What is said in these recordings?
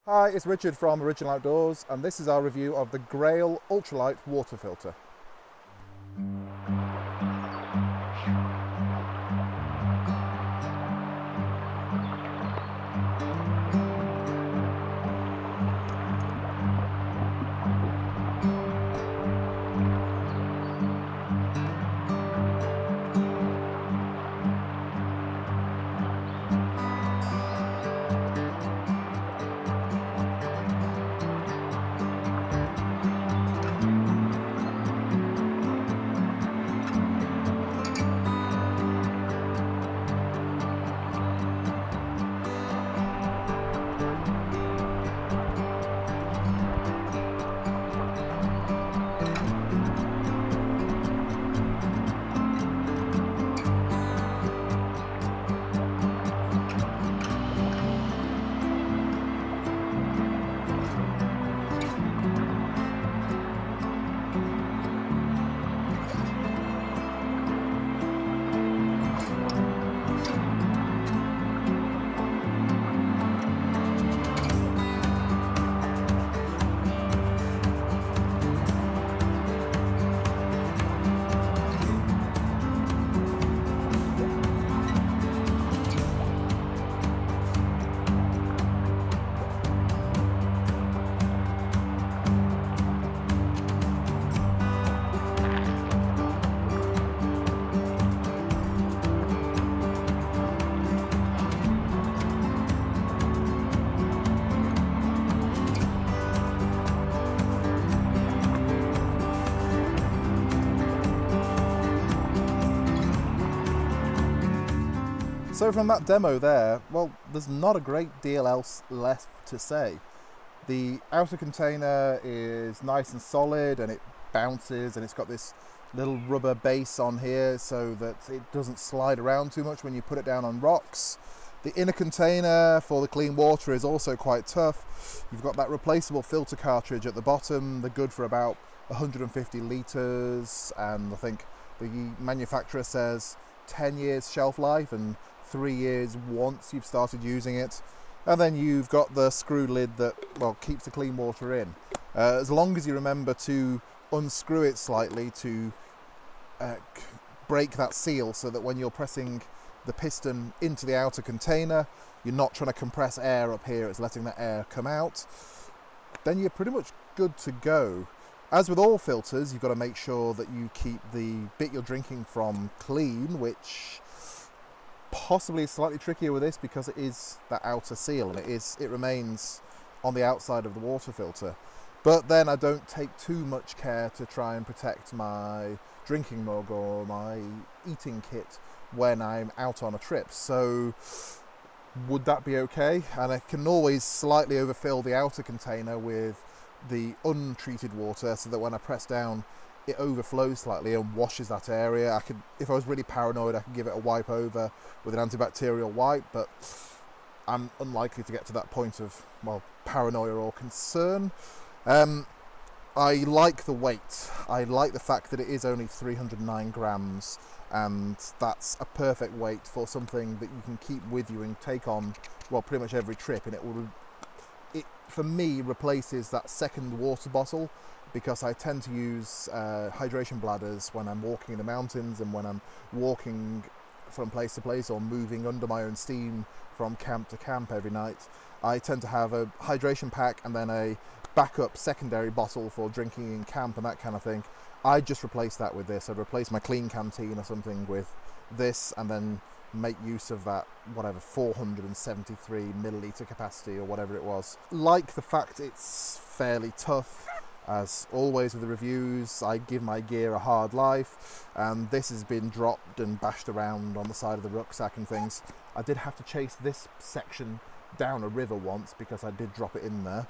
Hi, it's Richard from Original Outdoors, and this is our review of the Grayl Ultralight water filter. So from that demo there, well, there's not a great deal else left to say. The outer container is nice and solid and it bounces, and it's got this little rubber base on here so that it doesn't slide around too much when you put it down on rocks. The inner container for the clean water is also quite tough. You've got that replaceable filter cartridge at the bottom. They're good for about 150 litres, and I think the manufacturer says 10 years shelf life and 3 years once you've started using it. And then you've got the screw lid that, well, keeps the clean water in. As long as you remember to unscrew it slightly to break that seal, so that when you're pressing the piston into the outer container, you're not trying to compress air up here, it's letting that air come out, then you're pretty much good to go. As with all filters, you've got to make sure that you keep the bit you're drinking from clean, which possibly is slightly trickier with this because it is that outer seal and it remains on the outside of the water filter. But then I don't take too much care to try and protect my drinking mug or my eating kit when I'm out on a trip. So would that be okay? And I can always slightly overfill the outer container with the untreated water so that when I press down it overflows slightly and washes that area. I could, if I was really paranoid, I could give it a wipe over with an antibacterial wipe, but I'm unlikely to get to that point of, well, paranoia or concern. I like the weight. I like the fact that it is only 309 grams, and that's a perfect weight for something that you can keep with you and take on, well, pretty much every trip. And it for me replaces that second water bottle, because I tend to use hydration bladders when I'm walking in the mountains and when I'm walking from place to place or moving under my own steam from camp to camp every night. I tend to have a hydration pack and then a backup secondary bottle for drinking in camp and that kind of thing. I just replace that with this. I'd replace my clean canteen or something with this, and then make use of that, whatever, 473 milliliter capacity or whatever it was. Like the fact it's fairly tough. As always with the reviews, I give my gear a hard life, and this has been dropped and bashed around on the side of the rucksack and things. I did have to chase this section down a river once because I did drop it in there,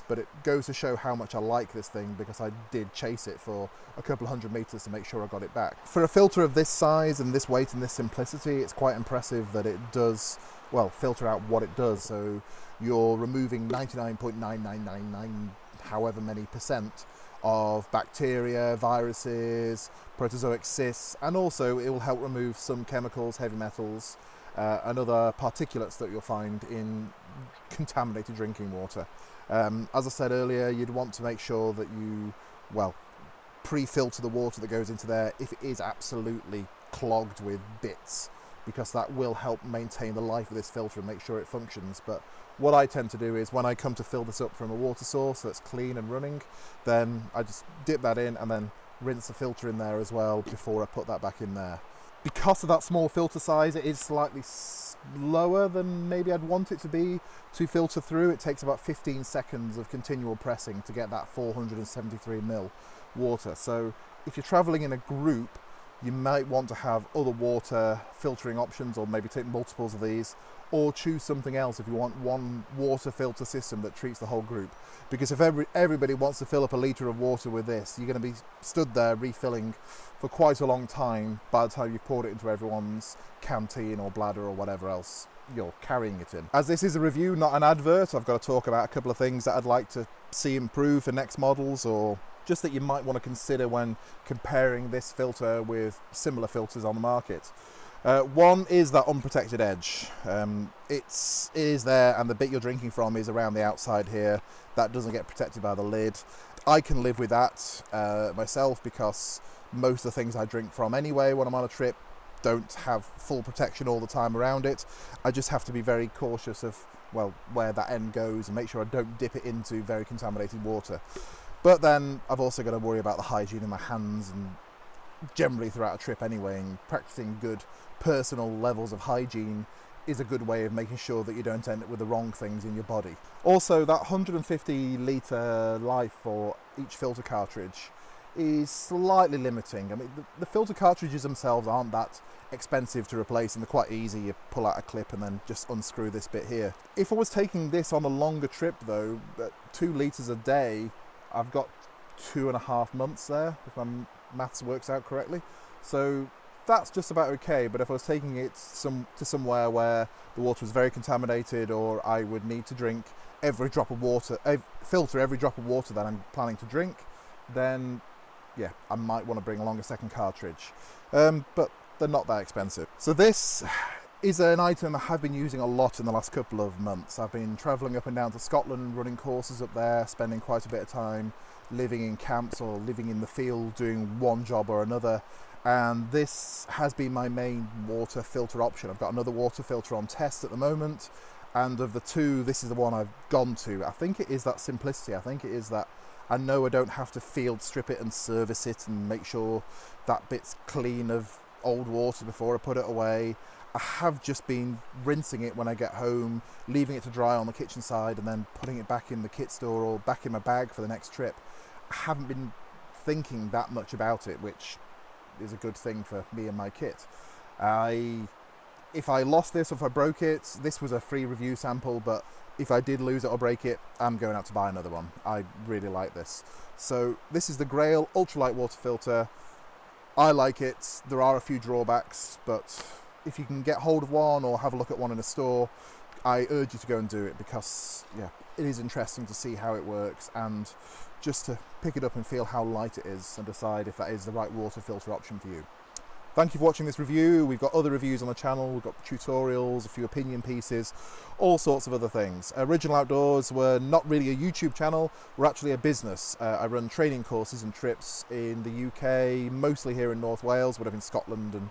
but it goes to show how much I like this thing, because I did chase it for a couple of 100 meters to make sure I got it back. For a filter of this size and this weight and this simplicity, it's quite impressive that it does, well, filter out what it does. So you're removing 99.9999 however many percent of bacteria, viruses, protozoic cysts, and also it will help remove some chemicals, heavy metals, and other particulates that you'll find in contaminated drinking water. As I said earlier, you'd want to make sure that you, well, pre-filter the water that goes into there if it is absolutely clogged with bits, because that will help maintain the life of this filter and make sure it functions. But what I tend to do is when I come to fill this up from a water source that's clean and running, then I just dip that in and then rinse the filter in there as well before I put that back in there. Because of that small filter size, it is slightly slower than maybe I'd want it to be to filter through. It takes about 15 seconds of continual pressing to get that 473 ml water. So if you're traveling in a group, you might want to have other water filtering options, or maybe take multiples of these, or choose something else if you want one water filter system that treats the whole group. Because if everybody wants to fill up a litre of water with this, you're going to be stood there refilling for quite a long time by the time you've poured it into everyone's canteen or bladder or whatever else you're carrying it in. As this is a review, not an advert, I've got to talk about a couple of things that I'd like to see improve for next models, or just that you might want to consider when comparing this filter with similar filters on the market. One is that unprotected edge. It is there, and the bit you're drinking from is around the outside here. That doesn't get protected by the lid. I can live with that myself, because most of the things I drink from anyway when I'm on a trip don't have full protection all the time around it. I just have to be very cautious of, well, where that end goes and make sure I don't dip it into very contaminated water. But then I've also got to worry about the hygiene in my hands and generally throughout a trip anyway, and practicing good personal levels of hygiene is a good way of making sure that you don't end up with the wrong things in your body. Also, that 150 litre life for each filter cartridge is slightly limiting. I mean, the filter cartridges themselves aren't that expensive to replace, and they're quite easy. You pull out a clip and then just unscrew this bit here. If I was taking this on a longer trip though, 2 litres a day, I've got 2.5 months there, if my maths works out correctly. So that's just about okay. But if I was taking it to somewhere where the water was very contaminated, or I would need to drink every drop of water, filter every drop of water that I'm planning to drink, then yeah, I might want to bring along a second cartridge. But they're not that expensive. So this is an item I have been using a lot in the last couple of months. I've been travelling up and down to Scotland, running courses up there, spending quite a bit of time living in camps or living in the field doing one job or another, and this has been my main water filter option. I've got another water filter on test at the moment, and of the two, this is the one I've gone to. I think it is that simplicity. I think it is that I know I don't have to field strip it and service it and make sure that bit's clean of old water before I put it away. I have just been rinsing it when I get home, leaving it to dry on the kitchen side, and then putting it back in the kit store or back in my bag for the next trip. I haven't been thinking that much about it, which is a good thing for me and my kit. If I lost this or if I broke it, this was a free review sample, but if I did lose it or break it, I'm going out to buy another one. I really like this. So this is the Grayl Ultralight water filter. I like it. There are a few drawbacks, but if you can get hold of one or have a look at one in a store, I urge you to go and do it, because yeah, it is interesting to see how it works and just to pick it up and feel how light it is and decide if that is the right water filter option for you. Thank you for watching this review. We've got other reviews on the channel. We've got tutorials, a few opinion pieces, all sorts of other things. Original Outdoors, we're not really a YouTube channel. We're actually a business. I run training courses and trips in the UK, mostly here in North Wales, but I'm in Scotland and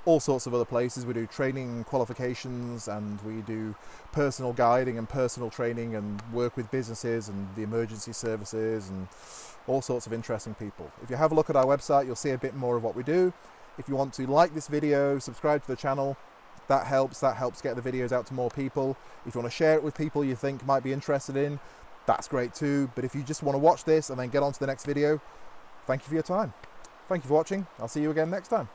all sorts of other places. We do training qualifications, and we do personal guiding and personal training, and work with businesses and the emergency services and all sorts of interesting people. If you have a look at our website, you'll see a bit more of what we do. If you want to like this video, subscribe to the channel, that helps get the videos out to more people. If you want to share it with people you think might be interested in, that's great too. But if you just want to watch this and then get on to the next video, thank you for your time. Thank you for watching. I'll see you again next time.